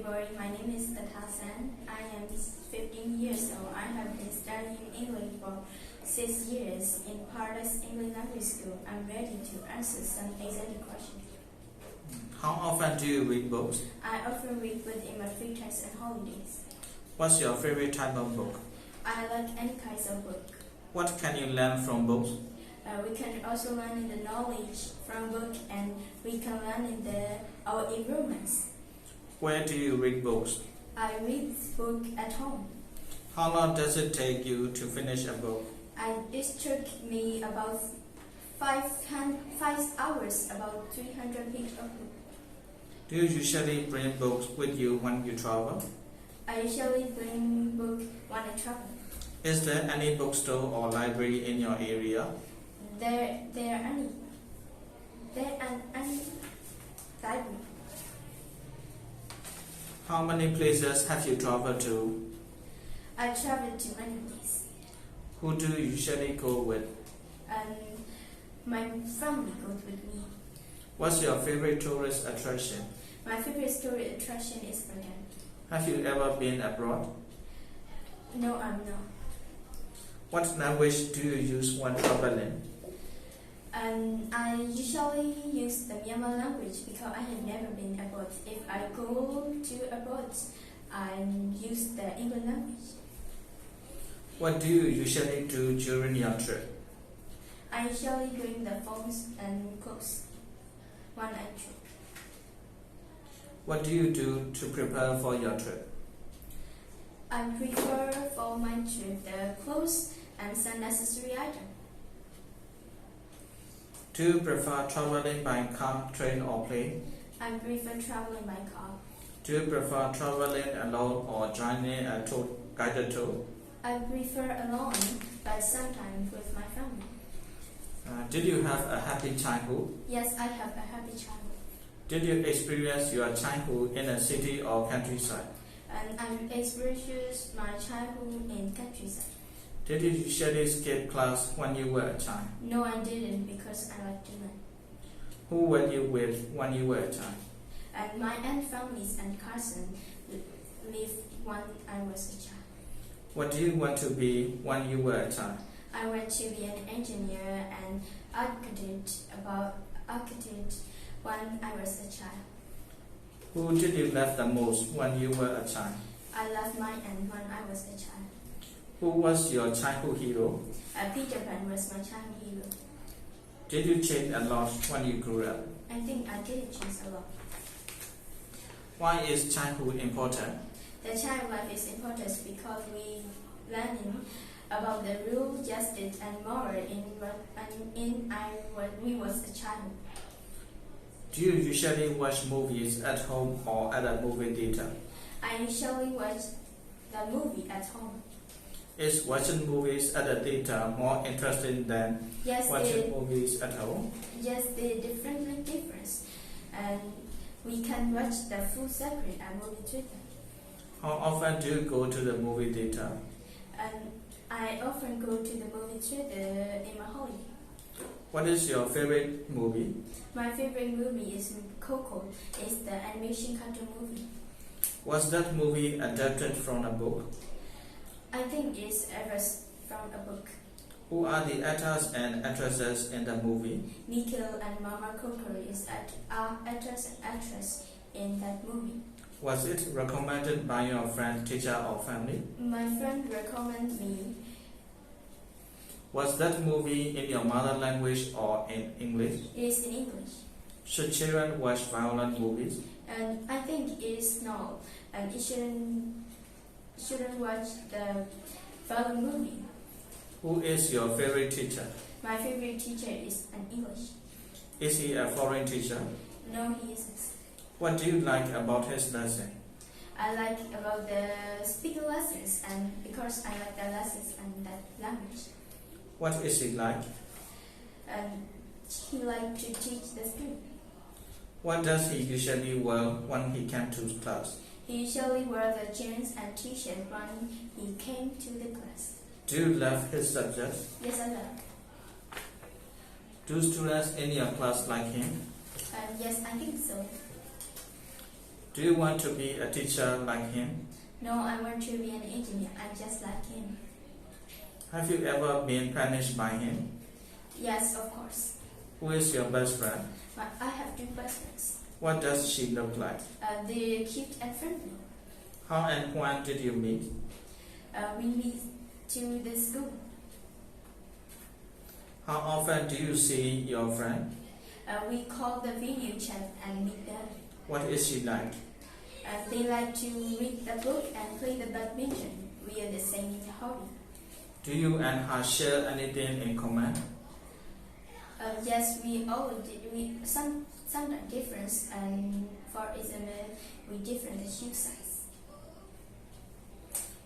everybody, my name is Thet Htar San. I am 15 years old. I have been studying English for 6 years in Paradise English Language School. I'm ready to answer some exam questions. How often do you read books? I often read books in my free times and holidays. What's your favorite type of book? I like any kinds of book. What can you learn from books? We can also learn the knowledge from book, and we can learn in our environments. Where do you read books? I read book at home. How long does it take you to finish a book? It took me about 5 hours, about 300 pages of book. Do you usually bring books with you when you travel? I usually bring book when I travel. Is there any bookstore or library in your area? There are any library. How many places have you traveled to? I travel to many places. Who do you usually go with? My family goes with me. What's your favorite tourist attraction? My favorite tourist attraction is Bergen. Have you ever been abroad? No, I'm not. What language do you use when traveling? I usually use the Myanmar language because I have never been abroad. If I go to abroad, I use the English language. What do you usually do during your trip? I usually bring the phones and clothes when I trip. What do you do to prepare for your trip? I prefer for my trip the clothes and some necessary items. Do you prefer traveling by car, train or plane? I prefer traveling by car. Do you prefer traveling alone or joining a guided tour? I prefer alone, but sometimes with my family. Did you have a happy childhood? Yes, I have a happy childhood. Did you experience your childhood in a city or countryside? And I experienced my childhood in countryside. Did you usually skip class when you were a child? No, I didn't because I like to learn. Who were you with when you were a child? And my aunt families and cousins lived when I was a child. What do you want to be when you were a child? I want to be an engineer and architect when I was a child. Who did you love the most when you were a child? I loved my aunt when I was a child. Who was your childhood hero? Peter Pan was my childhood hero. Did you change a lot when you grew up? I think I did change a lot. Why is childhood important? The child life is important because we learning about the rule, justice, and moral when we was a child. Do you usually watch movies at home or at a movie theater? I usually watch the movie at home. Is watching movies at a theater more interesting than watching movies at home? Yes, they're different. And we can watch the full series at movie theater. How often do you go to the movie theater? I often go to the movie theater in my holiday. What is your favorite movie? My favorite movie is Coco. It's the animation cartoon movie. Was that movie adapted from a book? I think it's from a book. Who are the actors and actresses in the movie? Nikhil and Mama Coco is actors and actress in that movie. Was it recommended by your friend, teacher or family? My friend recommended me. Was that movie in your mother language or in English? It's in English. Should children watch violent movies? And I think it's not. And it shouldn't watch the violent movie. Who is your favorite teacher? My favorite teacher is an English. Is he a foreign teacher? No, he isn't. What do you like about his lesson? I like about the speaking lessons, and because I like the lessons and that language. What is he like? And he liked to teach the student. What does he usually wear when he came to class? He usually wears the jeans and t-shirt when he came to the class. Do you love his subject? Yes, I love. Do students in your class like him? Yes, I think so. Do you want to be a teacher like him? No, I want to be an engineer. I'm just like him. Have you ever been punished by him? Yes, of course. Who is your best friend? I have two best friends. What does she look like? They're cute and friendly. How and when did you meet? We meet to the school. How often do you see your friend? We call the video chat and meet them. What is she like? They like to read the book and play the badminton. We are the same hobby. Do you and her share anything in common? Yes, we sometimes difference, and for example, we different shoe size.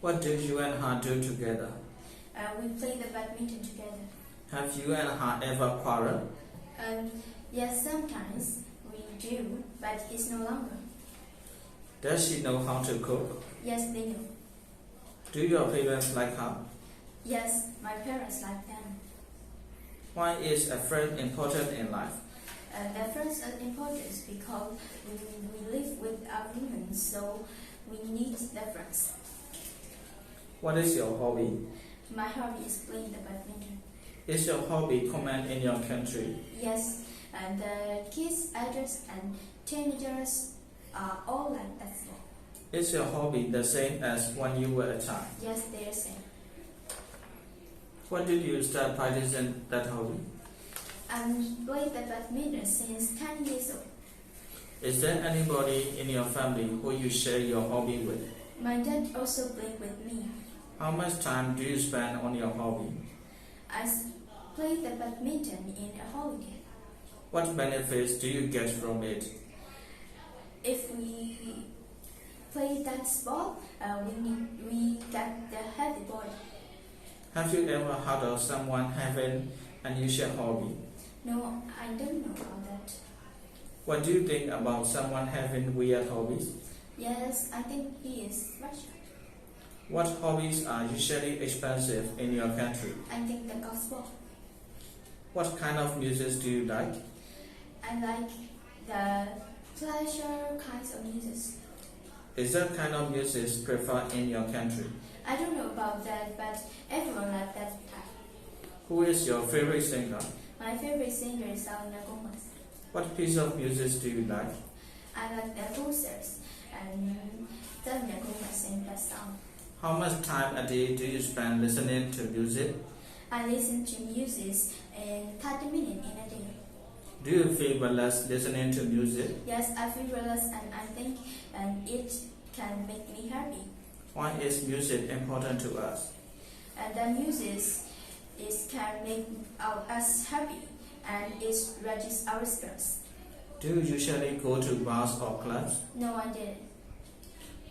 What do you and her do together? We play the badminton together. Have you and her ever quarreled? Yes, sometimes we do, but it's no longer. Does she know how to cook? Yes, they know. Do your parents like her? Yes, my parents like them. Why is a friend important in life? The friends are important because we live with our humans, so we need the friends. What is your hobby? My hobby is playing the badminton. Is your hobby common in your country? Yes, and the kids, adults, and teenagers are all like that. Is your hobby the same as when you were a child? Yes, they are same. When did you start practicing that hobby? I'm playing the badminton since 10 years old. Is there anybody in your family who you share your hobby with? My dad also plays with me. How much time do you spend on your hobby? I play the badminton in a holiday. What benefits do you get from it? If we play that sport, we get the healthy body. Have you ever heard of someone having an unusual hobby? No, I don't know about that. What do you think about someone having weird hobbies? Yes, I think he is special. What hobbies are usually expensive in your country? I think the gospel. What kind of music do you like? I like the pleasure kinds of music. Is that kind of music preferred in your country? I don't know about that, but everyone likes that type. Who is your favorite singer? My favorite singer is Selena Gomez. What piece of music do you like? I like the posters and Selena Gomez sing that song. How much time a day do you spend listening to music? I listen to music in 30 minutes in a day. Do you feel relaxed listening to music? Yes, I feel relaxed and I think it can make me happy. Why is music important to us? And the music can make us happy and it reduces our stress. Do you usually go to bars or clubs? No, I didn't.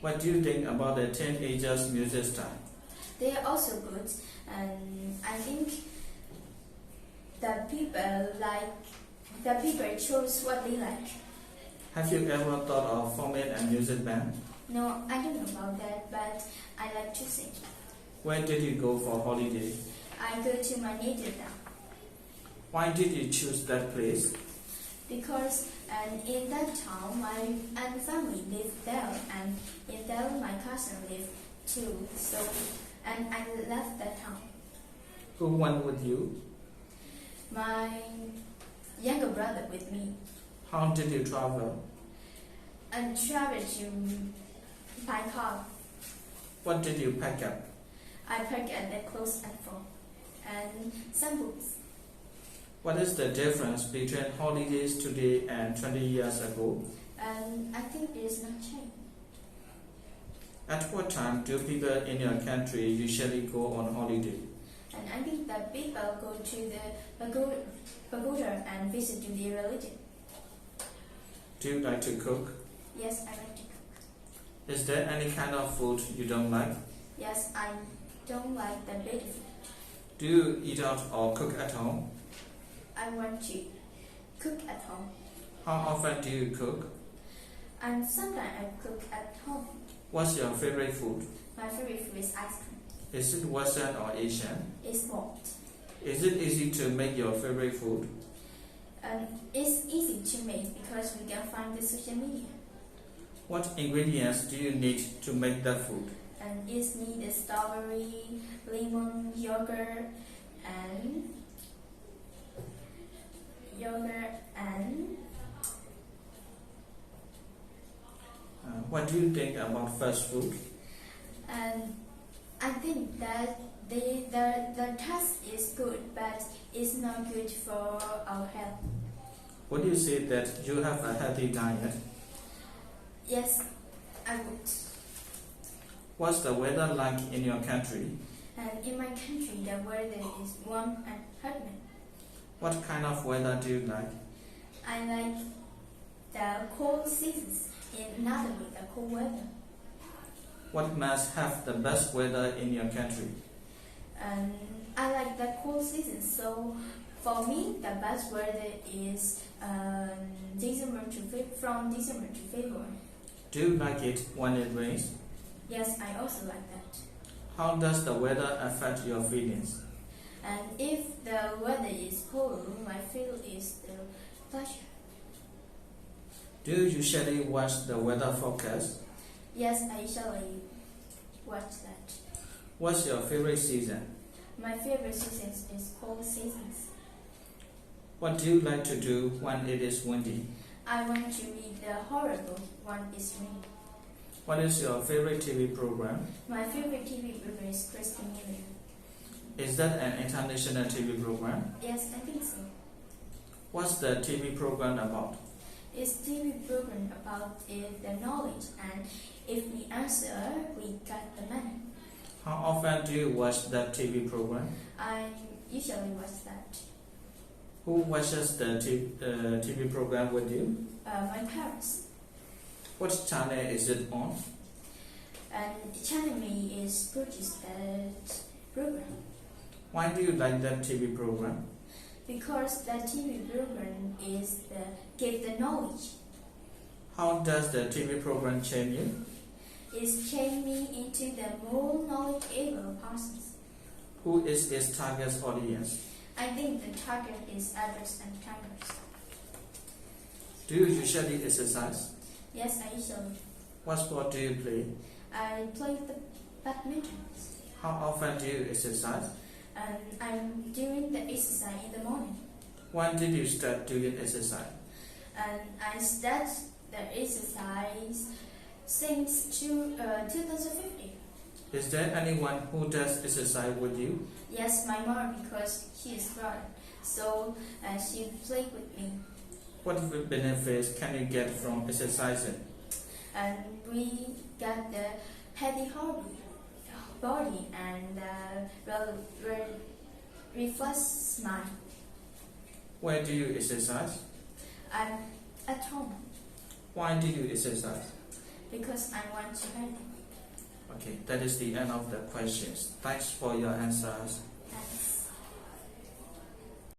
What do you think about the teenagers' music style? They are also good, and I think the people choose what they like. Have you ever thought of forming a music band? No, I don't know about that, but I like to sing. Where did you go for holiday? I go to my native town. Why did you choose that place? Because in that town, my family lived there, and in there my cousin lived too. So, and I left that town. Who went with you? My younger brother with me. How did you travel? And traveled to by car. What did you pack up? I packed the clothes and phone, and some books. What is the difference between holidays today and 20 years ago? I think it is not changed. At what time do people in your country usually go on holiday? And I think that people go to the pagoda and visit to their religion. Do you like to cook? Yes, I like to cook. Is there any kind of food you don't like? Yes, I don't like the baby food. Do you eat out or cook at home? I want to cook at home. How often do you cook? And sometimes I cook at home. What's your favorite food? My favorite food is ice cream. Is it Western or Asian? It's both. Is it easy to make your favorite food? It's easy to make because we can find the social media. What ingredients do you need to make the food? And it needs strawberry, lemon, yogurt, and what do you think about fast food? And I think that the taste is good, but it's not good for our health. Would you say that you have a healthy diet? Yes, I would. What's the weather like in your country? And in my country, the weather is warm and humid. What kind of weather do you like? I like the cold seasons. In other words, the cold weather. What must have the best weather in your country? I like the cold season, so for me, the best weather is from December to February. Do you like it when it rains? Yes, I also like that. How does the weather affect your feelings? And if the weather is cold, my feel is the pleasure. Do you usually watch the weather forecast? Yes, I usually watch that. What's your favorite season? My favorite season is cold seasons. What do you like to do when it is windy? I want to read the horror book when it's raining. What is your favorite TV program? My favorite TV program is Christian Miller. Is that an international TV program? Yes, I think so. What's the TV program about? It's TV program about the knowledge, and if we answer, we get the money. How often do you watch that TV program? I usually watch that. Who watches the TV program with you? My parents. What channel is it on? And channel me is produced that program. Why do you like that TV program? Because the TV program is give the knowledge. How does the TV program change you? It's changed me into the more knowledgeable persons. Who is its target audience? I think the target is adults and campers. Do you usually exercise? Yes, I usually. What sport do you play? I play the badminton. How often do you exercise? And I'm doing the exercise in the morning. When did you start doing exercise? And I start the exercise since 2015. Is there anyone who does exercise with you? Yes, my mom, because she is foreign, so she played with me. What benefits can you get from exercising? And we got the healthy body and reflex mind. Where do you exercise? I'm at home. Why do you exercise? Because I want to healthy. Okay, that is the end of the questions. Thanks for your answers.